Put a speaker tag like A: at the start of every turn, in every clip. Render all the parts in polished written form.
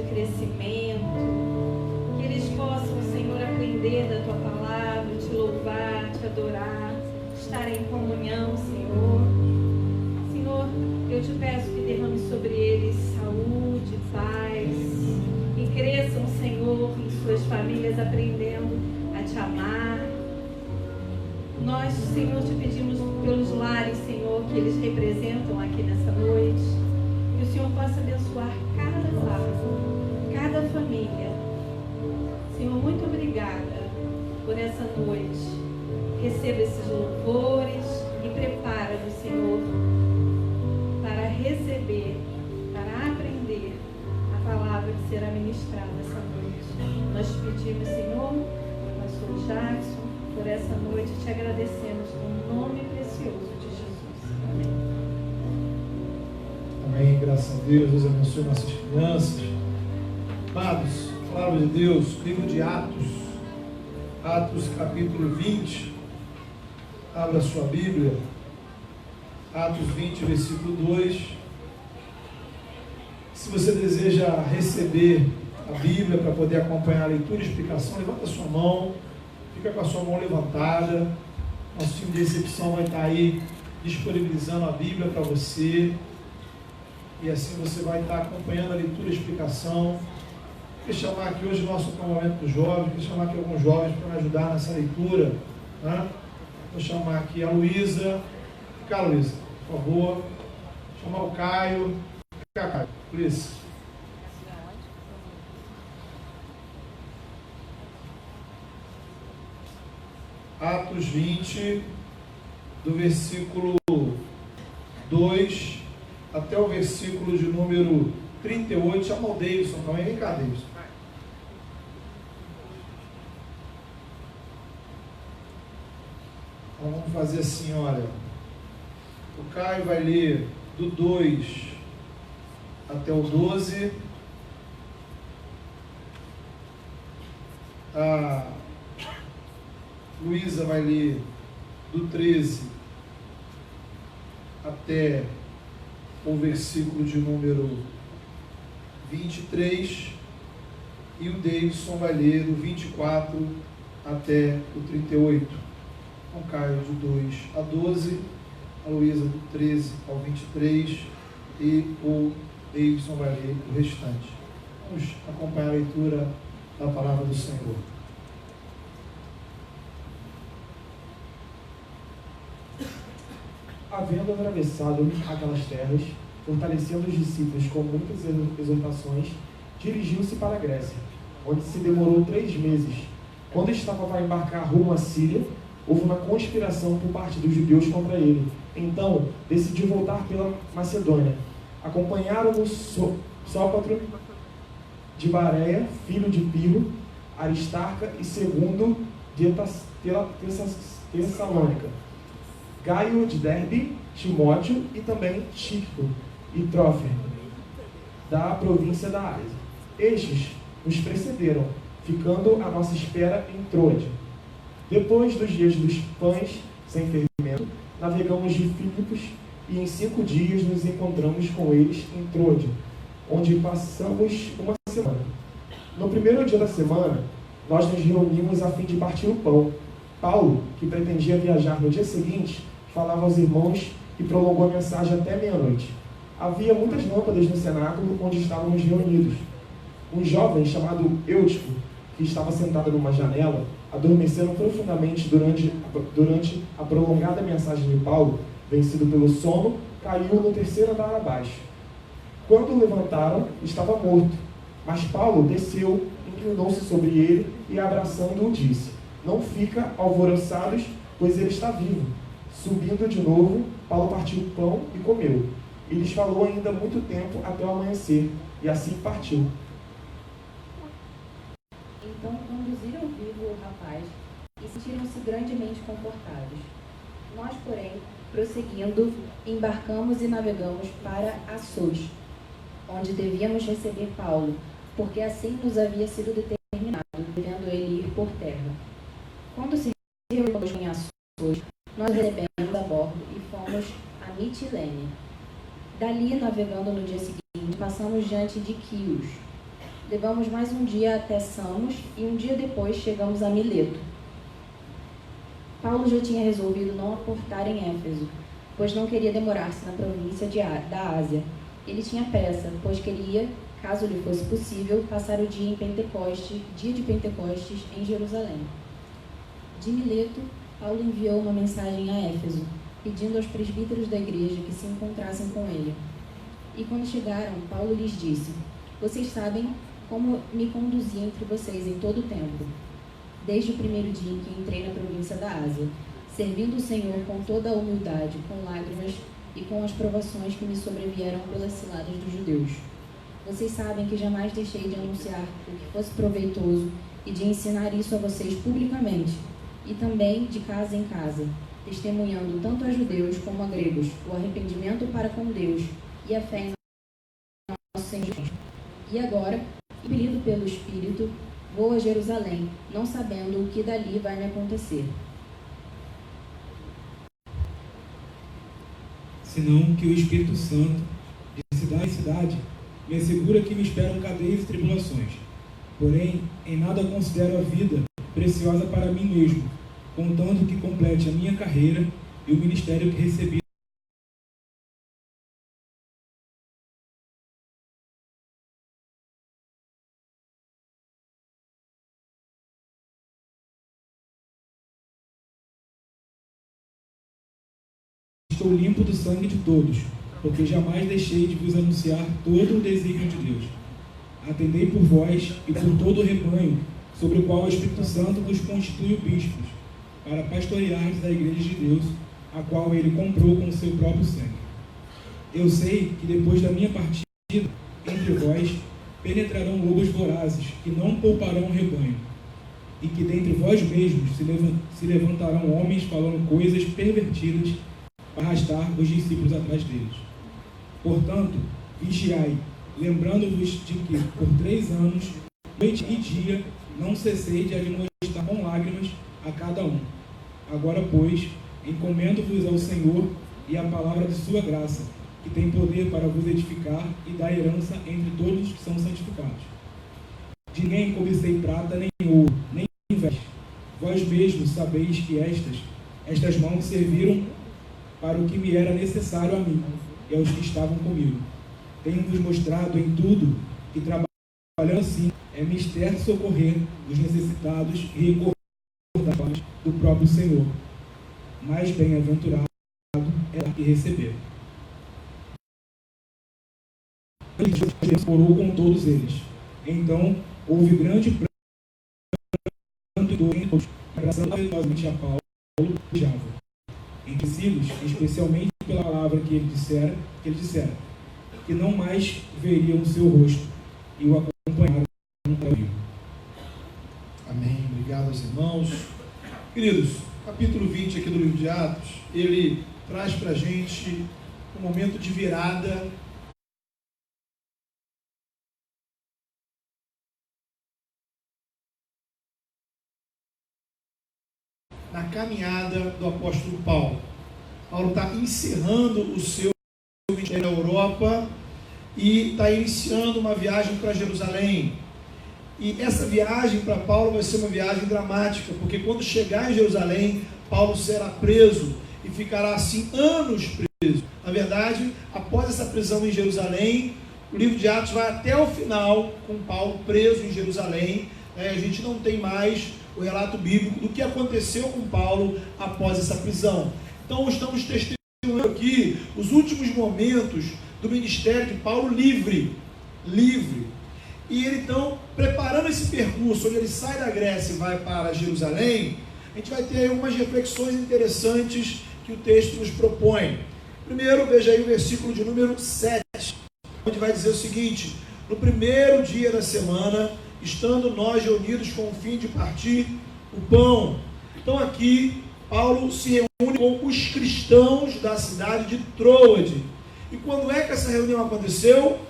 A: crescimento, que eles possam, Senhor, aprender da Tua palavra, Te louvar, Te adorar, estar em comunhão, Senhor. Senhor, eu Te peço que derrame sobre eles saúde, paz, e cresçam, Senhor, em suas famílias, aprendendo a Te amar. Nós, Senhor, Te pedimos pelos lares, Senhor, que eles representam aqui nessa noite, que o Senhor possa abençoar cada lar, cada família. Senhor, muito obrigada por essa noite. Receba esses louvores e prepara-nos, Senhor, para receber, para aprender a palavra que será ministrada essa noite. Nós te pedimos, Senhor, pastor Jackson, por essa noite, te agradecemos no nome precioso de Jesus. Amém.
B: Amém. Graças a Deus. Deus abençoe nossas crianças. Amados, palavra de Deus, livro de Atos, Atos capítulo 20. Abra sua Bíblia. Atos 20, versículo 2. Se você deseja receber a Bíblia para poder acompanhar a leitura e explicação, levanta a sua mão. Fica com a sua mão levantada. Nosso time de recepção vai estar aí disponibilizando a Bíblia para você. E assim você vai estar acompanhando a leitura e a explicação. Quero chamar aqui hoje o nosso acampamento dos jovens. Quero chamar aqui alguns jovens para me ajudar nessa leitura. Né? Vou chamar aqui a Luísa. Cá, Luísa, por favor. Vou chamar o Caio. Cá, Caio. Por isso. Atos 20, do versículo 2 até o versículo de número 38. Chama o Davidson também. Vem cá, Davidson. Então vamos fazer assim, olha. O Caio vai ler do 2 até o 12. A Luísa vai ler do 13 até o versículo de número 23, e o Davidson vai ler do 24 até o 38. Então, Caio de 2 a 12, a Luísa do 13 ao 23, e o Davidson vai ler o restante. Vamos acompanhar a leitura da palavra do Senhor.
C: Havendo atravessado aquelas terras, fortalecendo os discípulos com muitas exortações, dirigiu-se para a Grécia, onde se demorou 3 meses. Quando estava para embarcar rumo à Síria, houve uma conspiração por parte dos judeus contra ele. Então, decidiu voltar pela Macedônia. Acompanharam-no Sópatro de Bareia, filho de Pirro, Aristarca e Segundo de Tessalônica, Gaio de Derbe, Timóteo e também Tíquico e Trófimo, da província da Ásia. Estes nos precederam, ficando à nossa espera em Troade. Depois dos dias dos pães sem fermento, navegamos de Filipos e em 5 dias nos encontramos com eles em Troade, onde passamos uma semana. No primeiro dia da semana, nós nos reunimos a fim de partir o pão. Paulo, que pretendia viajar no dia seguinte, falava aos irmãos e prolongou a mensagem até meia-noite. Havia muitas lâmpadas no cenáculo onde estávamos reunidos. Um jovem chamado Eutico, que estava sentado numa janela, adormecendo profundamente durante a prolongada mensagem de Paulo, vencido pelo sono, caiu no 3º andar abaixo. Quando o levantaram, estava morto. Mas Paulo desceu, inclinou-se sobre ele e, abraçando-o, disse: "Não fica alvoroçados, pois ele está vivo." Subindo de novo, Paulo partiu o pão e comeu. E lhes falou ainda muito tempo até o amanhecer, e assim partiu.
D: Então conduziram vivo o rapaz e sentiram-se grandemente confortados. Nós, porém, prosseguindo, embarcamos e navegamos para Assos, onde devíamos receber Paulo, porque assim nos havia sido determinado, devendo ele ir por terra. Quando se reunimos em Assos, nós recebemos a bordo e fomos a Mitilene. Dali, navegando no dia seguinte, passamos diante de Quios. Levamos mais um dia até Samos e um dia depois chegamos a Mileto. Paulo já tinha resolvido não aportar em Éfeso, pois não queria demorar-se na província da Ásia. Ele tinha pressa, pois queria, caso lhe fosse possível, passar o dia de Pentecostes, em Jerusalém. De Mileto, Paulo enviou uma mensagem a Éfeso, pedindo aos presbíteros da igreja que se encontrassem com ele. E quando chegaram, Paulo lhes disse: vocês sabem como me conduzi entre vocês em todo o tempo, desde o primeiro dia em que entrei na província da Ásia, servindo o Senhor com toda a humildade, com lágrimas e com as provações que me sobrevieram pelas ciladas dos judeus. Vocês sabem que jamais deixei de anunciar o que fosse proveitoso e de ensinar isso a vocês publicamente, e também de casa em casa, testemunhando tanto a judeus como a gregos o arrependimento para com Deus e a fé em nosso Senhor. E agora, impelido pelo Espírito, vou a Jerusalém, não sabendo o que dali vai me acontecer.
E: Senão que o Espírito Santo, de cidade em cidade, me assegura que me esperam cadeias e tribulações. Porém, em nada considero a vida preciosa para mim mesmo, contanto que complete a minha carreira e o ministério que recebi. Estou limpo do sangue de todos, porque jamais deixei de vos anunciar todo o desígnio de Deus. Atendei por vós e por todo o rebanho, sobre o qual o Espírito Santo vos constitui bispos, para pastoreardes a igreja de Deus, a qual ele comprou com o seu próprio sangue. Eu sei que depois da minha partida, entre vós, penetrarão lobos vorazes, que não pouparão o rebanho, e que dentre vós mesmos se levantarão homens falando coisas pervertidas, para arrastar os discípulos atrás deles. Portanto, vigiai, lembrando-vos de que, por 3 anos, noite e dia, não cessei de admoestar com lágrimas a cada um. Agora, pois, encomendo-vos ao Senhor e à palavra de sua graça, que tem poder para vos edificar e dar herança entre todos os que são santificados. De ninguém cobicei prata, nem ouro, nem vestes. Vós mesmos sabeis que estas mãos serviram para o que me era necessário a mim e aos que estavam comigo. Tenho-vos mostrado em tudo que, trabalhando assim, é mister socorrer os necessitados e recordar do próprio Senhor. Mais bem-aventurado é dar que receber. Ele orou com todos eles. Então houve grande pranto e dor em todos, agraciadamente a Paulo e Java. Entre Silas, especialmente pela palavra que ele dissera, que não mais veriam o seu rosto, e o acompanharam para o rio.
B: Amém. Obrigado aos irmãos. Queridos, capítulo 20 aqui do livro de Atos, ele traz para a gente um momento de virada na caminhada do apóstolo Paulo. Paulo está encerrando o seu ministério na Europa e está iniciando uma viagem para Jerusalém. E essa viagem para Paulo vai ser uma viagem dramática, porque quando chegar em Jerusalém, Paulo será preso e ficará assim anos preso. Na verdade, após essa prisão em Jerusalém, o livro de Atos vai até o final com Paulo preso em Jerusalém. A gente não tem mais o relato bíblico do que aconteceu com Paulo após essa prisão. Então estamos testemunhando aqui os últimos momentos do ministério de Paulo livre. E ele então, preparando esse percurso, onde ele sai da Grécia e vai para Jerusalém, a gente vai ter aí algumas reflexões interessantes que o texto nos propõe. Primeiro, veja aí o versículo de número 7, onde vai dizer o seguinte: no primeiro dia da semana, estando nós reunidos com o fim de partir o pão. Então aqui, Paulo se reúne com os cristãos da cidade de Troade. E quando é que essa reunião aconteceu?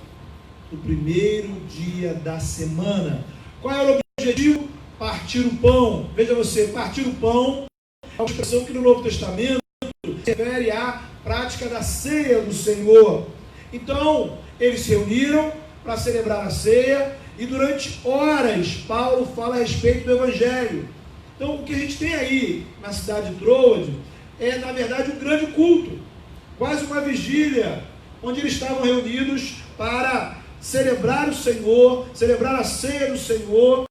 B: No primeiro dia da semana. Qual era o objetivo? Partir o pão. Veja você, partir o pão é uma expressão que no Novo Testamento se refere à prática da ceia do Senhor. Então, eles se reuniram para celebrar a ceia, e durante horas Paulo fala a respeito do Evangelho. Então o que a gente tem aí na cidade de Troade é, na verdade, um grande culto, quase uma vigília, onde eles estavam reunidos para celebrar o Senhor, celebrar a ceia do Senhor.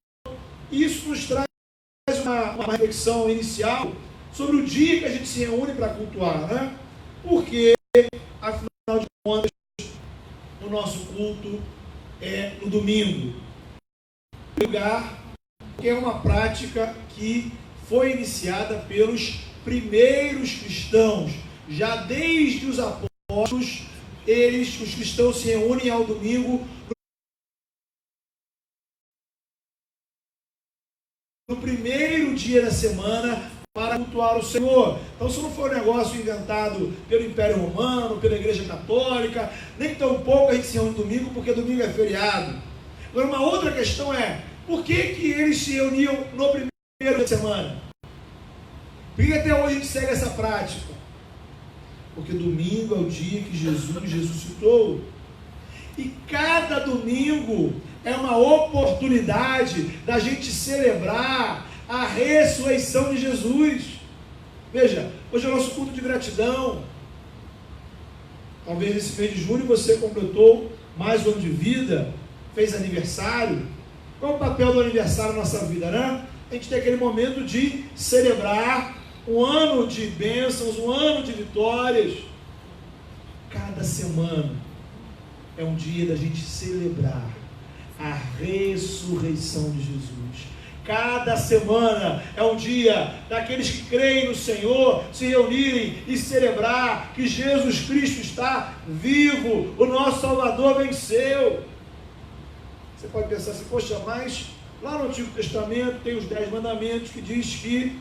B: Isso nos traz uma reflexão inicial sobre o dia que a gente se reúne para cultuar, né? Porque, afinal de contas, o nosso culto é no domingo. Lugar que é uma prática que foi iniciada pelos primeiros cristãos. Já desde os apóstolos, os cristãos se reúnem ao domingo, no primeiro dia da semana, para cultuar o Senhor. Então isso não foi um negócio inventado pelo Império Romano, pela Igreja Católica, nem tampouco a gente se reúne domingo, porque domingo é feriado. Agora, uma outra questão é, por que eles se reuniam no primeiro dia da semana? Por que até hoje a gente segue essa prática? Porque domingo é o dia que Jesus ressuscitou. E cada domingo é uma oportunidade da gente celebrar a ressurreição de Jesus. Veja, hoje é o nosso culto de gratidão. Talvez nesse mês de junho você completou mais um ano de vida, fez aniversário. Qual é o papel do aniversário na nossa vida, né? A gente tem aquele momento de celebrar um ano de bênçãos, um ano de vitórias. Cada semana é um dia da gente celebrar a ressurreição de Jesus. Cada semana é um dia daqueles que creem no Senhor se reunirem e celebrar que Jesus Cristo está vivo, o nosso Salvador venceu. Você pode pensar assim, poxa, mas lá no Antigo Testamento tem os 10 mandamentos que diz que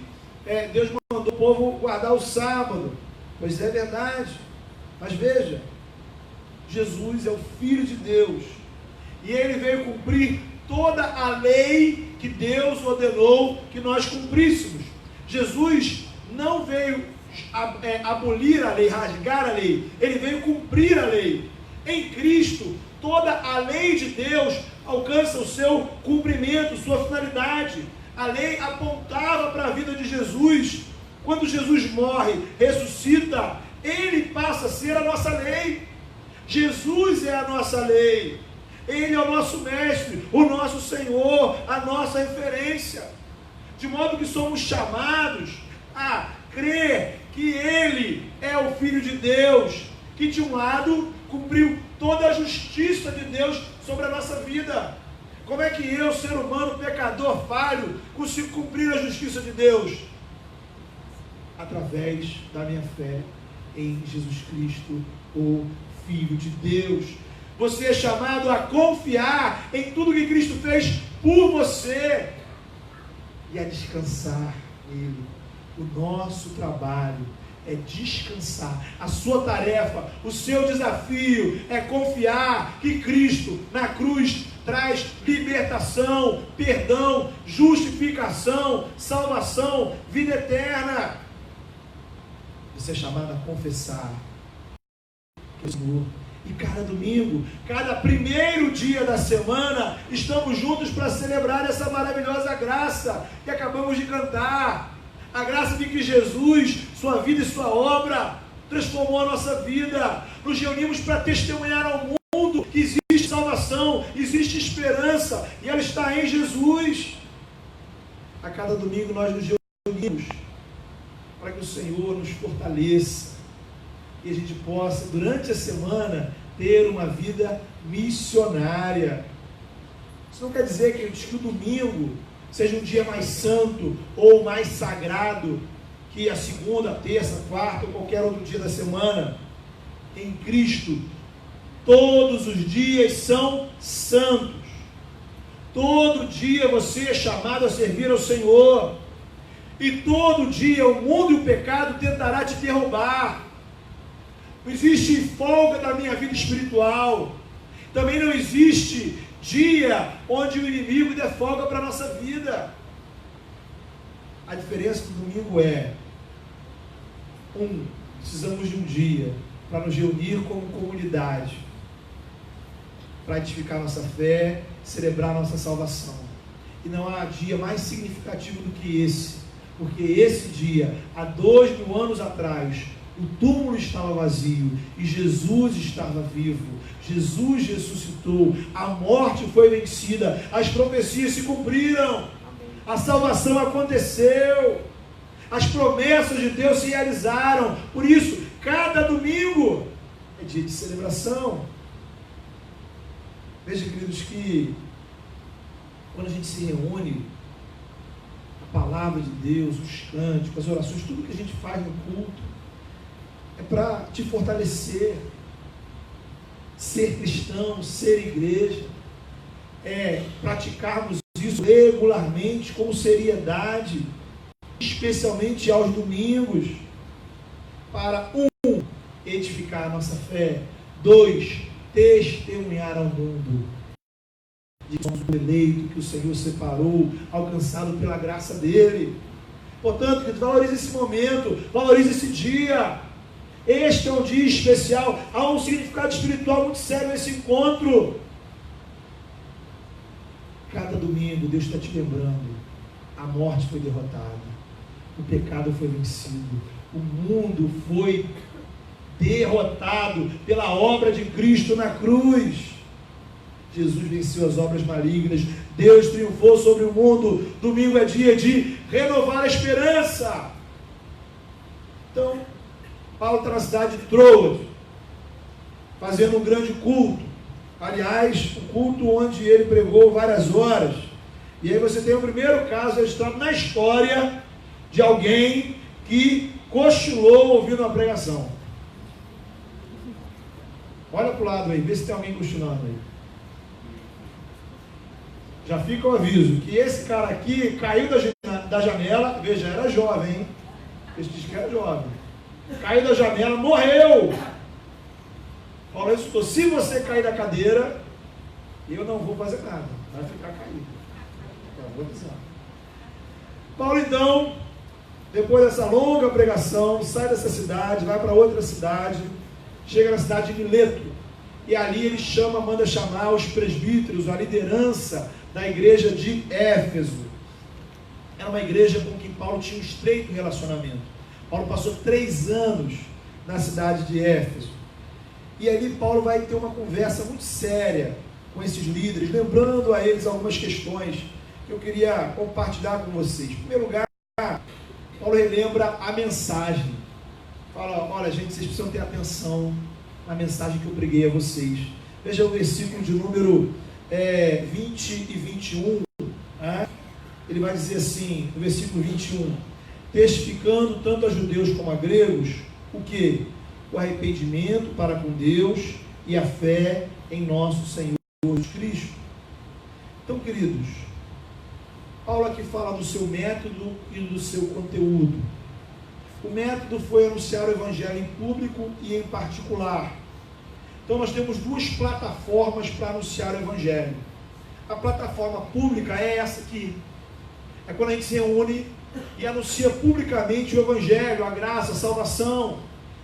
B: Deus mandou o povo guardar o sábado. Pois é verdade, mas veja, Jesus é o Filho de Deus e Ele veio cumprir toda a lei que Deus ordenou que nós cumpríssemos. Jesus não veio abolir a lei, rasgar a lei, Ele veio cumprir a lei. Em Cristo, toda a lei de Deus alcança o seu cumprimento, sua finalidade. A lei apontava para a vida de Jesus. Quando Jesus morre, ressuscita, Ele passa a ser a nossa lei. Jesus é a nossa lei. Ele é o nosso mestre, o nosso Senhor, a nossa referência. De modo que somos chamados a crer que Ele é o Filho de Deus, que de um lado cumpriu toda a justiça de Deus sobre a nossa vida. Como é que eu, ser humano, pecador, falho, consigo cumprir a justiça de Deus? Através da minha fé em Jesus Cristo, o Filho de Deus. Você é chamado a confiar em tudo que Cristo fez por você e a descansar nele. O nosso trabalho é descansar. A sua tarefa, o seu desafio é confiar que Cristo na cruz traz libertação, perdão, justificação, salvação, vida eterna. Você é chamado a confessar que o Senhor. E cada domingo, cada primeiro dia da semana, estamos juntos para celebrar essa maravilhosa graça que acabamos de cantar. A graça de que Jesus, sua vida e sua obra, transformou a nossa vida. Nos reunimos para testemunhar ao mundo que existe salvação, existe esperança, e ela está em Jesus. A cada domingo nós nos reunimos para que o Senhor nos fortaleça e a gente possa, durante a semana, ter uma vida missionária. Isso não quer dizer que o domingo seja um dia mais santo ou mais sagrado que a segunda, a terça, a quarta ou qualquer outro dia da semana. Em Cristo, todos os dias são santos. Todo dia você é chamado a servir ao Senhor. E todo dia o mundo e o pecado tentará te derrubar. Não existe folga da minha vida espiritual. Também não existe dia onde o inimigo dê folga para a nossa vida. A diferença do domingo é: precisamos de um dia para nos reunir como comunidade. para edificar nossa fé, celebrar nossa salvação. E não há dia mais significativo do que esse, porque esse dia, há 2000 anos atrás, o túmulo estava vazio e Jesus estava vivo. Jesus ressuscitou, a morte foi vencida, as profecias se cumpriram, a salvação aconteceu, as promessas de Deus se realizaram. Por isso, cada domingo é dia de celebração. Veja, queridos, que quando a gente se reúne, a palavra de Deus, os cânticos, as orações, tudo que a gente faz no culto, é para te fortalecer. Ser cristão, ser igreja, é praticarmos isso regularmente, com seriedade, especialmente aos domingos, para 1, edificar a nossa fé, 2, testemunhar ao mundo de que somos o eleito que o Senhor separou, alcançado pela graça dele. Portanto, valorize esse momento, valorize esse dia. Este é um dia especial, há um significado espiritual muito sério nesse encontro. Cada domingo Deus está te lembrando, a morte foi derrotada, o pecado foi vencido, o mundo foi derrotado pela obra de Cristo na cruz. Jesus venceu as obras malignas, Deus triunfou sobre o mundo. Domingo é dia de renovar a esperança. Então, Paulo está na cidade de Troas, fazendo um grande culto. Aliás, um culto onde ele pregou várias horas. E aí você tem o primeiro caso registrado na história de alguém que cochilou ouvindo uma pregação. Olha para o lado aí, vê se tem alguém cochilando aí. Já fica o aviso, que esse cara aqui caiu da janela, veja, era jovem, hein? Esse diz que era jovem. Caiu da janela, morreu. Paulo ressuscitou. Se você cair da cadeira, eu não vou fazer nada, vai ficar caído. Então, vou avisar. Paulo, então, depois dessa longa pregação, sai dessa cidade, vai para outra cidade, chega na cidade de Mileto, e ali ele manda chamar os presbíteros, a liderança da igreja de Éfeso. Era uma igreja com quem Paulo tinha um estreito relacionamento. Paulo passou 3 anos na cidade de Éfeso. E ali Paulo vai ter uma conversa muito séria com esses líderes, lembrando a eles algumas questões que eu queria compartilhar com vocês. Em primeiro lugar, Paulo relembra a mensagem. Fala, olha gente, vocês precisam ter atenção na mensagem que eu preguei a vocês. Veja o versículo de número 20 e 21. Né? Ele vai dizer assim, no versículo 21, testificando tanto a judeus como a gregos, o que? O arrependimento para com Deus e a fé em nosso Senhor Jesus Cristo. Então, queridos, Paulo aqui fala do seu método e do seu conteúdo. O método foi anunciar o evangelho em público e em particular. Então nós temos 2 plataformas para anunciar o evangelho. A plataforma pública é essa aqui. É quando a gente se reúne e anuncia publicamente o evangelho, a graça, a salvação.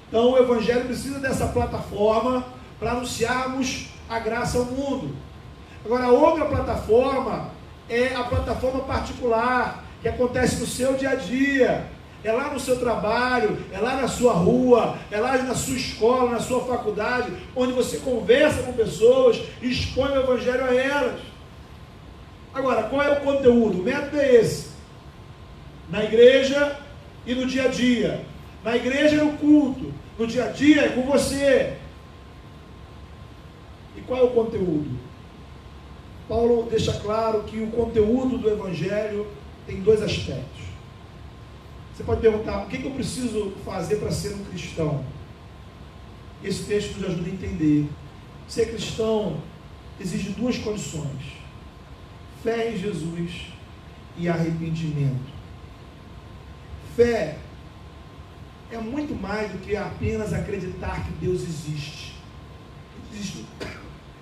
B: Então o evangelho precisa dessa plataforma para anunciarmos a graça ao mundo. Agora a outra plataforma é a plataforma particular, que acontece no seu dia a dia. É lá no seu trabalho, é lá na sua rua, é lá na sua escola, na sua faculdade, onde você conversa com pessoas e expõe o evangelho a elas. Agora, qual é o conteúdo? O método é esse. Na igreja e no dia a dia. Na igreja é no culto, no dia a dia é com você. E qual é o conteúdo? Paulo deixa claro que o conteúdo do evangelho tem 2 aspectos. Você pode perguntar, o que eu preciso fazer para ser um cristão? Esse texto nos ajuda a entender. Ser cristão exige 2 condições: fé em Jesus e arrependimento. Fé é muito mais do que apenas acreditar que Deus existe.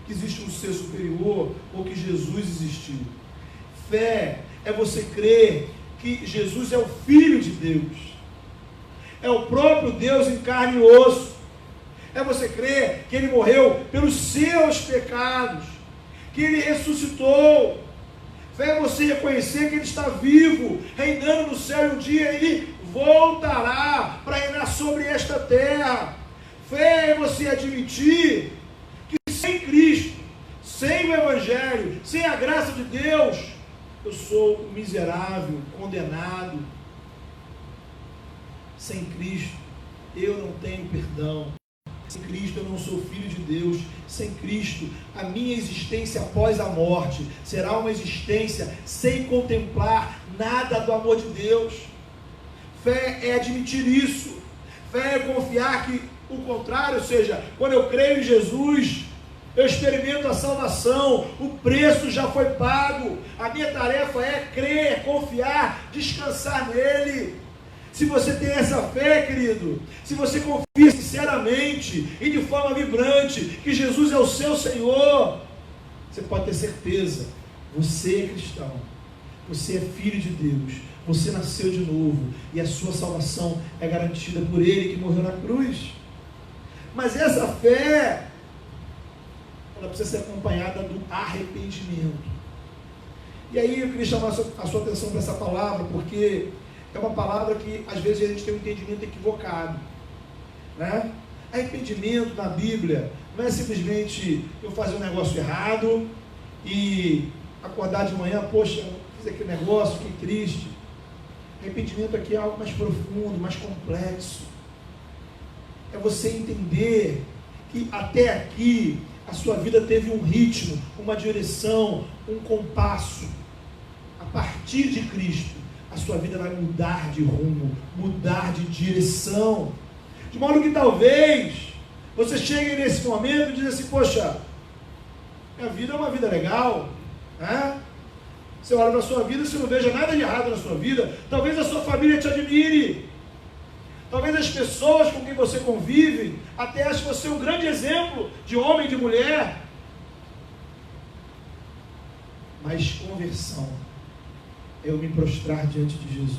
B: Que existe um ser superior ou que Jesus existiu. Fé é você crer que Jesus é o Filho de Deus, é o próprio Deus em carne e osso, É você crer que Ele morreu pelos seus pecados, que Ele ressuscitou. Fé é você reconhecer que Ele está vivo, reinando no céu, e um dia Ele voltará para reinar sobre esta terra. Fé é você admitir que sem Cristo, sem o Evangelho, sem a graça de Deus, eu sou um miserável, condenado. Sem Cristo, eu não tenho perdão. Sem Cristo, eu não sou filho de Deus. Sem Cristo, a minha existência após a morte será uma existência sem contemplar nada do amor de Deus. Fé é admitir isso. Fé é confiar que o contrário, ou seja, quando eu creio em Jesus, eu experimento a salvação, o preço já foi pago. A minha tarefa é crer, confiar, descansar nele. Se você tem essa fé, querido, se você confia sinceramente e de forma vibrante que Jesus é o seu Senhor, você pode ter certeza, você é cristão, você é filho de Deus, você nasceu de novo e a sua salvação é garantida por Ele que morreu na cruz. Mas essa fé, ela precisa ser acompanhada do arrependimento. E aí eu queria chamar a sua atenção para essa palavra, porque é uma palavra que às vezes a gente tem um entendimento equivocado, né? Arrependimento na Bíblia não é simplesmente eu fazer um negócio errado e acordar de manhã, poxa, fiz aquele negócio, que triste. Arrependimento aqui é algo mais profundo, mais complexo. É você entender que até aqui a sua vida teve um ritmo, uma direção, um compasso. A partir de Cristo, a sua vida vai mudar de rumo, mudar de direção. De modo que talvez você chegue nesse momento e diz assim, poxa, minha vida é uma vida legal, né? Você olha para a sua vida e você não veja nada de errado na sua vida. Talvez a sua família te admire. Talvez as pessoas com quem você convive até achem você um grande exemplo de homem e de mulher. Mas conversão é eu me prostrar diante de Jesus,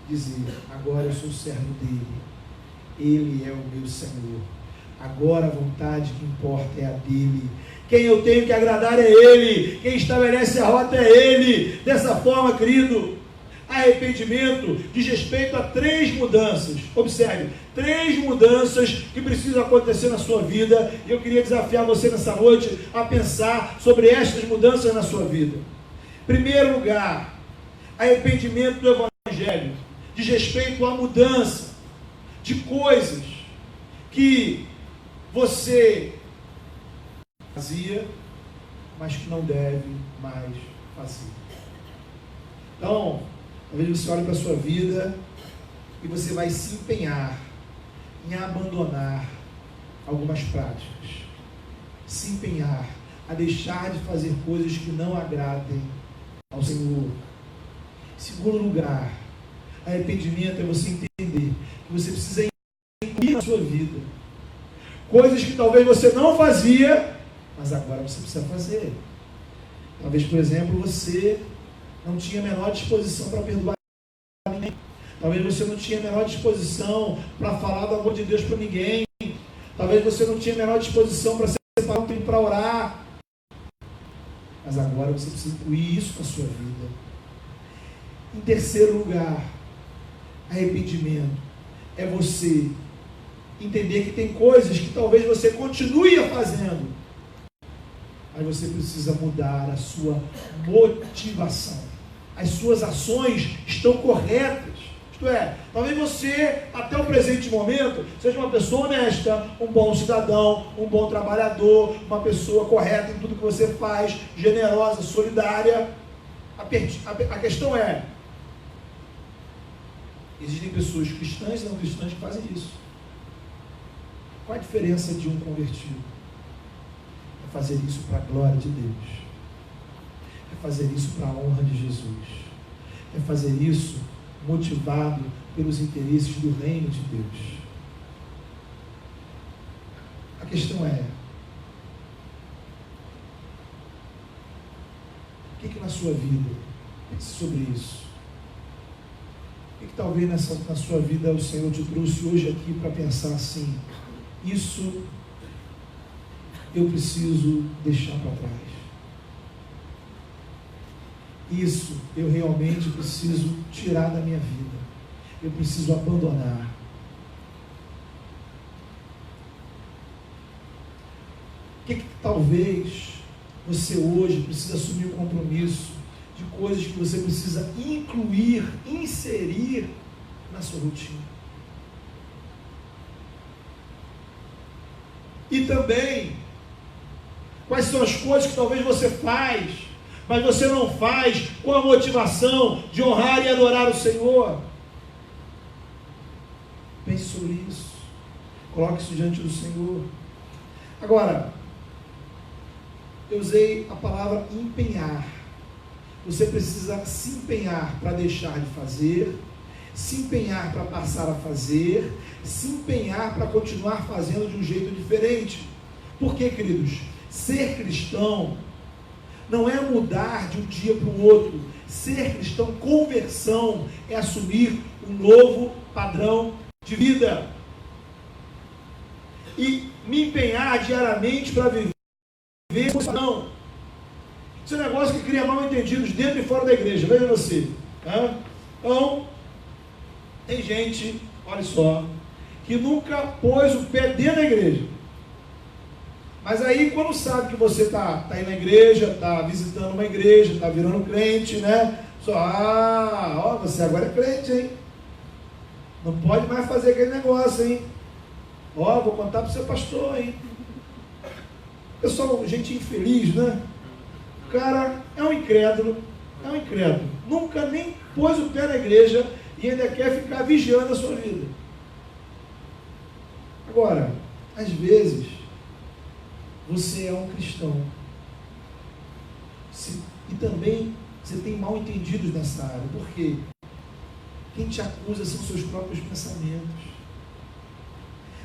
B: dizer, agora eu sou servo dele, ele é o meu Senhor, agora a vontade que importa é a dele, quem eu tenho que agradar é ele, quem estabelece a rota é ele. Dessa forma, querido, arrependimento diz respeito a 3 mudanças. Observe, 3 mudanças que precisam acontecer na sua vida, e eu queria desafiar você nessa noite a pensar sobre estas mudanças na sua vida. Primeiro lugar, arrependimento do Evangelho diz respeito à mudança de coisas que você fazia, mas que não deve mais fazer. Então, talvez você olhe para a sua vida e você vai se empenhar em abandonar algumas práticas, se empenhar a deixar de fazer coisas que não agradem ao Senhor. Em segundo lugar, arrependimento é você entender que você precisa incluir na sua vida coisas que talvez você não fazia, mas agora você precisa fazer. Talvez, por exemplo, você não tinha a menor disposição para perdoar ninguém. Talvez você não tinha a menor disposição para falar do amor de Deus para ninguém. Talvez você não tinha a menor disposição para separar um tempo para orar. Mas agora você precisa incluir isso na sua vida. Em terceiro lugar, arrependimento é você entender que tem coisas que talvez você continue fazendo, mas você precisa mudar a sua motivação. As suas ações estão corretas. Isto é, talvez você, até o presente momento, seja uma pessoa honesta, um bom cidadão, um bom trabalhador, uma pessoa correta em tudo que você faz, generosa, solidária. A questão é, existem pessoas cristãs e não cristãs que fazem isso. Qual a diferença de um convertido? É fazer isso para a glória de Deus. É fazer isso para a honra de Jesus. É fazer isso motivado pelos interesses do reino de Deus. A questão é, o que na sua vida, pense sobre isso, que talvez na sua vida o Senhor te trouxe hoje aqui para pensar assim: isso eu preciso deixar para trás. Isso eu realmente preciso tirar da minha vida. Eu preciso abandonar. O que talvez você hoje precisa assumir um compromisso de coisas que você precisa incluir, inserir na sua rotina? E também, quais são as coisas que talvez você faz, mas você não faz com a motivação de honrar e adorar o Senhor? Pense sobre isso. Coloque isso diante do Senhor. Agora, eu usei a palavra empenhar. Você precisa se empenhar para deixar de fazer, se empenhar para passar a fazer, se empenhar para continuar fazendo de um jeito diferente. Por quê, queridos? Ser cristão não é mudar de um dia para o outro. Ser cristão, conversão, é assumir um novo padrão de vida. E me empenhar diariamente para viver não. Esse é um negócio que cria mal entendidos dentro e fora da igreja. Veja você. Tá? Então, tem gente, olha só, que nunca pôs o pé dentro da igreja. Mas aí, quando sabe que você está indo na igreja, está visitando uma igreja, está virando crente, né? Só, você agora é crente, hein? Não pode mais fazer aquele negócio, hein? Vou contar para o seu pastor, hein? Pessoal, gente infeliz, né? O cara é um incrédulo, nunca nem pôs o pé na igreja e ainda quer ficar vigiando a sua vida. Agora, às vezes, você é um cristão e também você tem mal entendidos nessa área. Por quê? Quem te acusa são seus próprios pensamentos.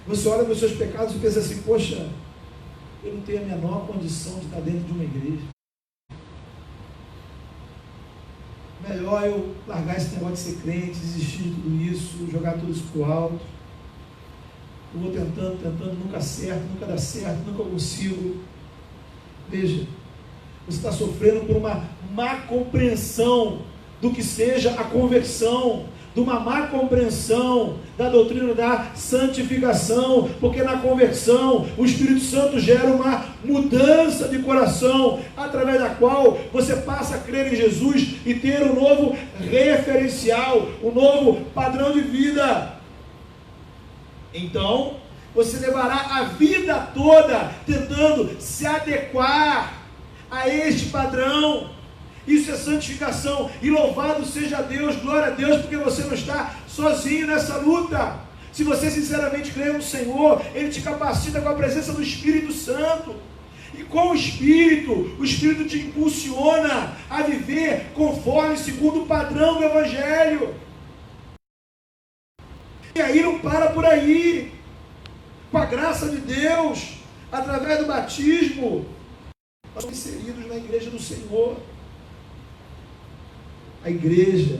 B: Você olha para os seus pecados e pensa assim: poxa, eu não tenho a menor condição de estar dentro de uma igreja. Melhor eu largar esse negócio de ser crente, desistir de tudo isso, jogar tudo isso para o alto. Eu vou tentando, nunca acerto, nunca dá certo, nunca consigo. Veja, você está sofrendo por uma má compreensão do que seja a conversão, de uma má compreensão da doutrina da santificação, porque na conversão o Espírito Santo gera uma mudança de coração, através da qual você passa a crer em Jesus e ter um novo referencial, um novo padrão de vida. Então, você levará a vida toda tentando se adequar a este padrão. Isso é santificação, e louvado seja Deus, glória a Deus, porque você não está sozinho nessa luta. Se você sinceramente crê no Senhor, Ele te capacita com a presença do Espírito Santo, e com o Espírito te impulsiona a viver conforme, segundo o padrão do Evangelho. E aí não para por aí. Com a graça de Deus, através do batismo, nós somos inseridos na igreja do Senhor. A igreja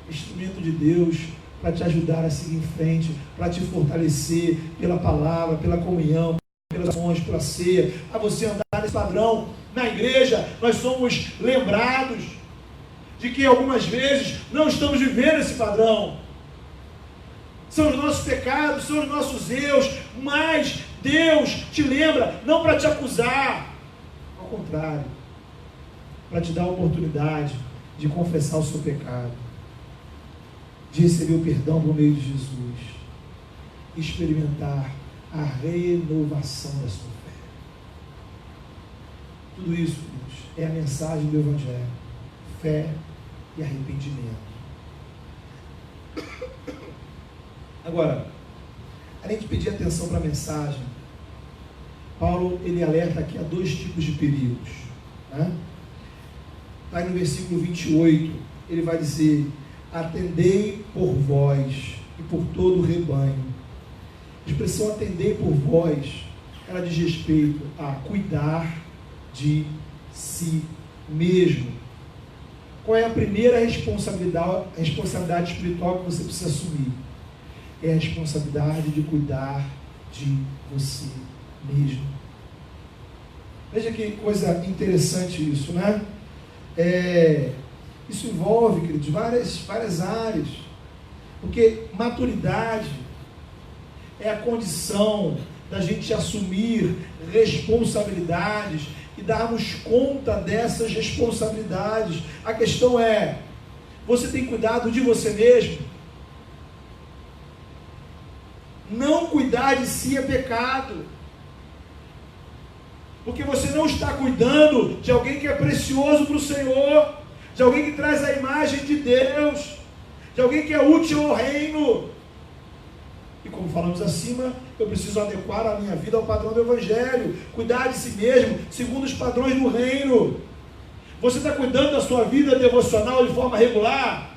B: é instrumento de Deus para te ajudar a seguir em frente, para te fortalecer pela palavra, pela comunhão, pelas ações, pela ceia, a você andar nesse padrão. Na igreja, nós somos lembrados de que algumas vezes não estamos vivendo esse padrão. São os nossos pecados, são os nossos erros, mas Deus te lembra, não para te acusar, ao contrário, para te dar a oportunidade de confessar o seu pecado, de receber o perdão por meio de Jesus, e experimentar a renovação da sua fé. Tudo isso, queridos, é a mensagem do Evangelho: fé e arrependimento. Agora, além de pedir atenção para a mensagem, Paulo ele alerta aqui a dois tipos de perigos, né? Está aí no versículo 28, ele vai dizer: atendei por vós e por todo o rebanho. A expressão atendei por vós, ela diz respeito a cuidar de si mesmo. Qual é a primeira responsabilidade espiritual que você precisa assumir? É a responsabilidade de cuidar de você mesmo. Veja que coisa interessante isso, né? Isso envolve, queridos, várias áreas. Porque maturidade é a condição da gente assumir responsabilidades e darmos conta dessas responsabilidades. A questão é, você tem cuidado de você mesmo? Não cuidar de si é pecado. Porque você não está cuidando de alguém que é precioso para o Senhor, de alguém que traz a imagem de Deus, de alguém que é útil ao reino. E como falamos acima, eu preciso adequar a minha vida ao padrão do Evangelho, cuidar de si mesmo, segundo os padrões do reino. Você está cuidando da sua vida devocional de forma regular?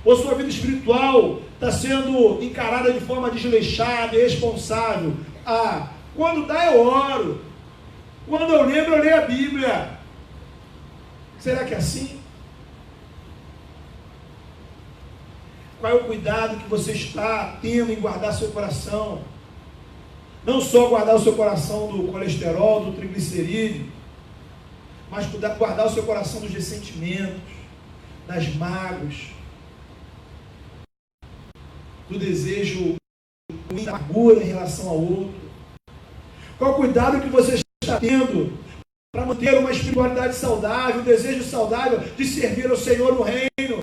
B: Ou sua vida espiritual está sendo encarada de forma desleixada e irresponsável? Quando dá eu oro, quando eu lembro eu leio a Bíblia. Será que é assim? Qual é o cuidado que você está tendo em guardar seu coração? Não só guardar o seu coração do colesterol, do triglicerídeo, mas guardar o seu coração dos ressentimentos, das mágoas, do desejo de amargura em relação ao outro. Qual o cuidado que você está tendo para manter uma espiritualidade saudável, um desejo saudável de servir ao Senhor no reino?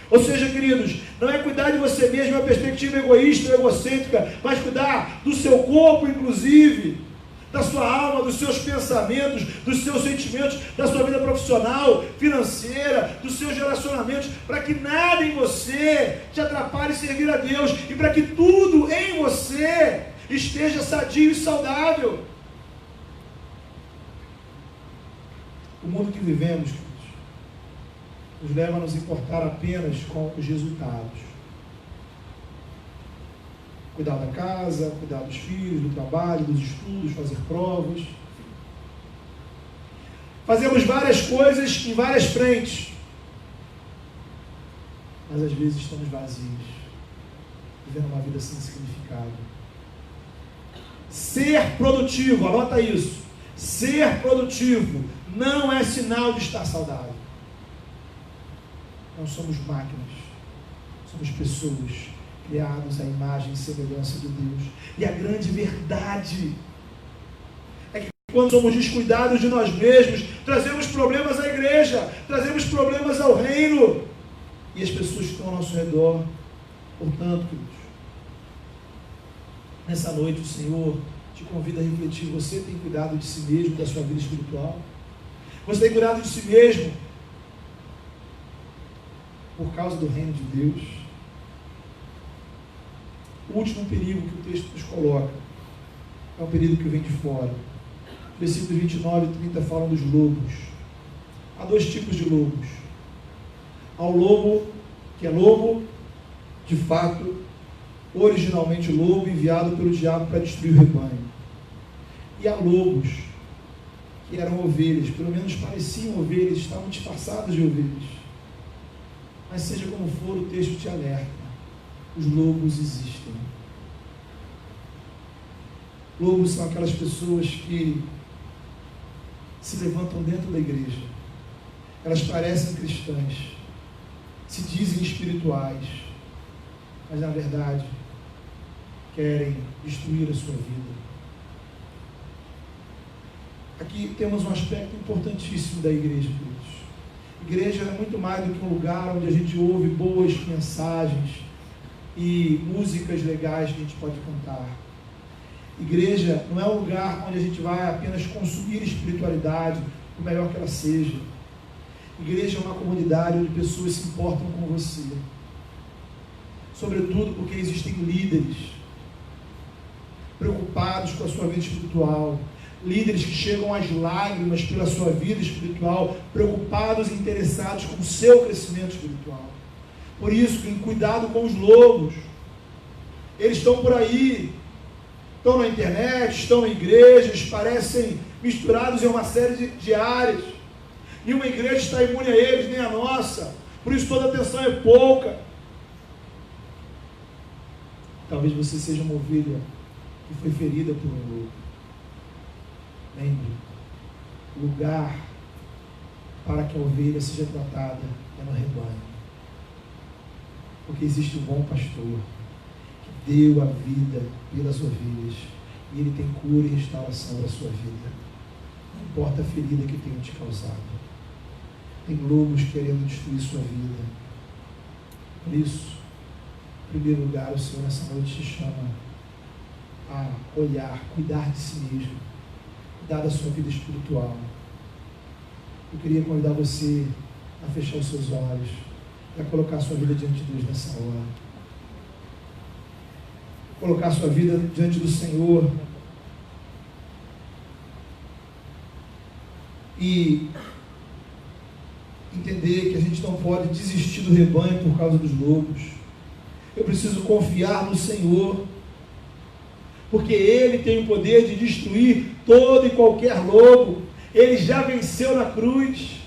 B: Ou seja, queridos, não é cuidar de você mesmo, uma perspectiva egoísta, egocêntrica, mas cuidar do seu corpo, inclusive, da sua alma, dos seus pensamentos, dos seus sentimentos, da sua vida profissional, financeira, dos seus relacionamentos, para que nada em você te atrapalhe servir a Deus e para que tudo em você esteja sadio e saudável. O mundo que vivemos, nos leva a nos importar apenas com os resultados. Cuidar da casa, cuidar dos filhos, do trabalho, dos estudos, fazer provas. Fazemos várias coisas em várias frentes, mas às vezes estamos vazios, vivendo uma vida sem significado. Ser produtivo, anota isso. Ser produtivo não é sinal de estar saudável. Não somos máquinas, somos pessoas criadas à imagem e semelhança de Deus. E a grande verdade é que quando somos descuidados de nós mesmos, trazemos problemas à igreja, trazemos problemas ao reino e as pessoas que estão ao nosso redor. Portanto, queridos, nessa noite o Senhor te convida a refletir. Você tem cuidado de si mesmo, da sua vida espiritual? Você tem cuidado de si mesmo por causa do reino de Deus? O último perigo que o texto nos coloca é um perigo que vem de fora. Versículos 29 e 30 falam dos lobos. Há dois tipos de lobos. Há o lobo, que é lobo, de fato, originalmente lobo, enviado pelo diabo para destruir o rebanho. E há lobos, que eram ovelhas, pelo menos pareciam ovelhas, estavam disfarçadas de ovelhas. Mas seja como for, o texto te alerta. Os lobos existem. Lobos são aquelas pessoas que se levantam dentro da igreja. Elas parecem cristãs, se dizem espirituais, mas na verdade querem destruir a sua vida. Aqui temos um aspecto importantíssimo da igreja, queridos. Igreja é muito mais do que um lugar onde a gente ouve boas mensagens e músicas legais que a gente pode cantar. Igreja não é um lugar onde a gente vai apenas consumir espiritualidade, por melhor que ela seja. Igreja é uma comunidade onde pessoas se importam com você. Sobretudo porque existem líderes preocupados com a sua vida espiritual. Líderes que chegam às lágrimas pela sua vida espiritual, preocupados e interessados com o seu crescimento espiritual. Por isso, cuidado com os lobos. Eles estão por aí, estão na internet, estão em igrejas, parecem misturados em uma série de áreas. Nenhuma igreja está imune a eles, nem a nossa. Por isso toda atenção é pouca. Talvez você seja uma ovelha que foi ferida por um lobo. Lembre, o lugar para que a ovelha seja tratada é no rebanho. Porque existe um bom pastor que deu a vida pelas ovelhas. E ele tem cura e restauração para a sua vida. Não importa a ferida que tenham te causado. Tem lobos querendo destruir sua vida. Por isso, em primeiro lugar, o Senhor nessa noite te chama a olhar, cuidar de si mesmo, cuidar da sua vida espiritual. Eu queria convidar você a fechar os seus olhos e a colocar a sua vida diante de Deus nessa hora. Colocar a sua vida diante do Senhor e entender que a gente não pode desistir do rebanho por causa dos lobos. Eu preciso confiar no Senhor, porque Ele tem o poder de destruir todo e qualquer lobo. Ele já venceu na cruz.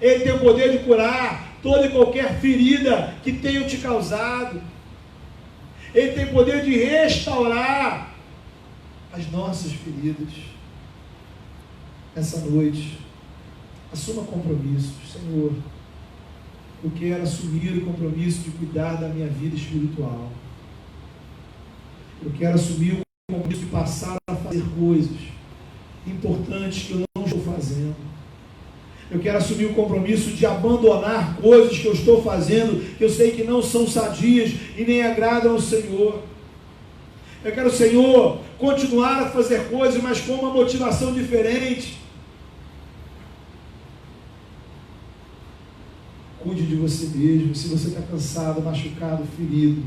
B: Ele tem o poder de curar toda e qualquer ferida que tenham te causado. Ele tem o poder de restaurar as nossas feridas. Essa noite, assuma compromissos. Senhor, eu quero assumir o compromisso de cuidar da minha vida espiritual. Eu quero assumir o compromisso de passar a fazer coisas importantes que eu não estou fazendo. Eu quero assumir o compromisso de abandonar coisas que eu estou fazendo, que eu sei que não são sadias e nem agradam ao Senhor. Eu quero, Senhor, continuar a fazer coisas, mas com uma motivação diferente. Cuide de você mesmo. Se você está cansado, machucado, ferido,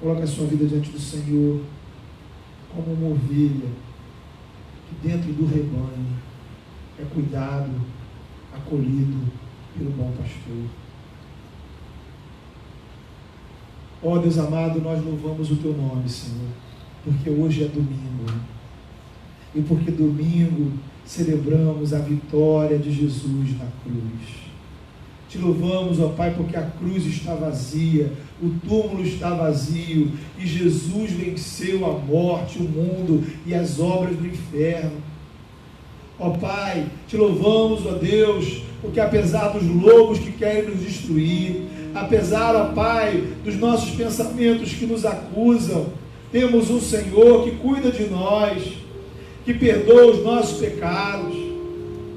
B: coloque a sua vida diante do Senhor como uma ovelha que dentro do rebanho é cuidado, acolhido pelo bom pastor. Ó Deus amado, nós louvamos o Teu nome, Senhor, porque hoje é domingo, e porque domingo celebramos a vitória de Jesus na cruz. Te louvamos, ó Pai, porque a cruz está vazia, o túmulo está vazio, e Jesus venceu a morte, o mundo e as obras do inferno. Ó Pai, te louvamos, ó Deus, porque apesar dos lobos que querem nos destruir, apesar, ó Pai, dos nossos pensamentos que nos acusam, temos um Senhor que cuida de nós, que perdoa os nossos pecados,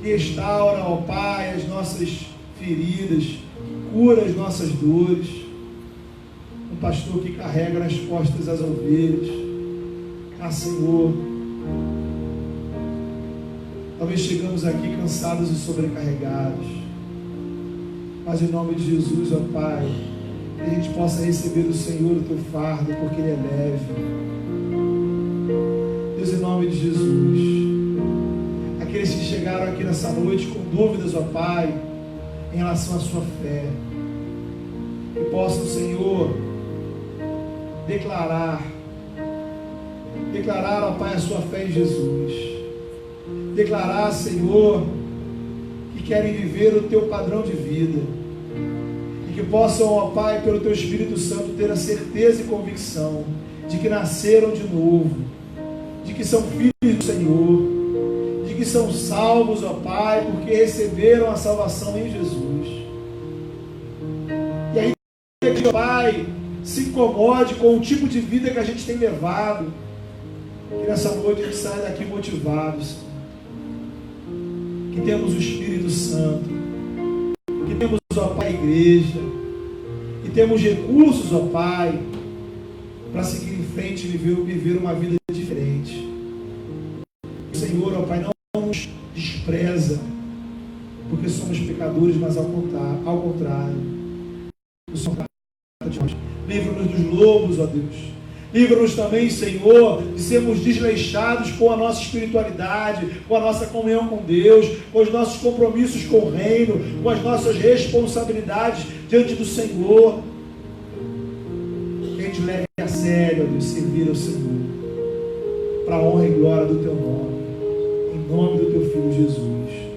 B: que restaura, ó Pai, as nossas feridas, cura as nossas dores. Um pastor que carrega nas costas as ovelhas. Ah, Senhor, talvez chegamos aqui cansados e sobrecarregados, mas em nome de Jesus, ó Pai, que a gente possa receber do Senhor o Teu fardo, porque Ele é leve. Deus, em nome de Jesus, aqueles que chegaram aqui nessa noite com dúvidas, ó Pai, em relação à sua fé, que possam, Senhor, declarar, ó Pai, a sua fé em Jesus, declarar, Senhor, que querem viver o Teu padrão de vida, e que possam, ó Pai, pelo Teu Espírito Santo, ter a certeza e convicção de que nasceram de novo, de que são filhos do Senhor, que são salvos, ó Pai, porque receberam a salvação em Jesus. E aí, ó Pai, se incomode com o tipo de vida que a gente tem levado, que nessa noite a gente saia daqui motivados, que temos o Espírito Santo, que temos, ó Pai, a igreja, que temos recursos, ó Pai, para seguir em frente e viver uma vida diferente. Senhor, ó Pai, não nos despreza, porque somos pecadores, mas ao contrário, o Senhor trata de nós. Livra-nos dos lobos, ó Deus. Livra-nos também, Senhor, de sermos desleixados com a nossa espiritualidade, com a nossa comunhão com Deus, com os nossos compromissos com o reino, com as nossas responsabilidades diante do Senhor. Que a gente leve a sério, ó Deus, servir ao Senhor, para a honra e glória do Teu nome. Em nome do teu Filho Jesus.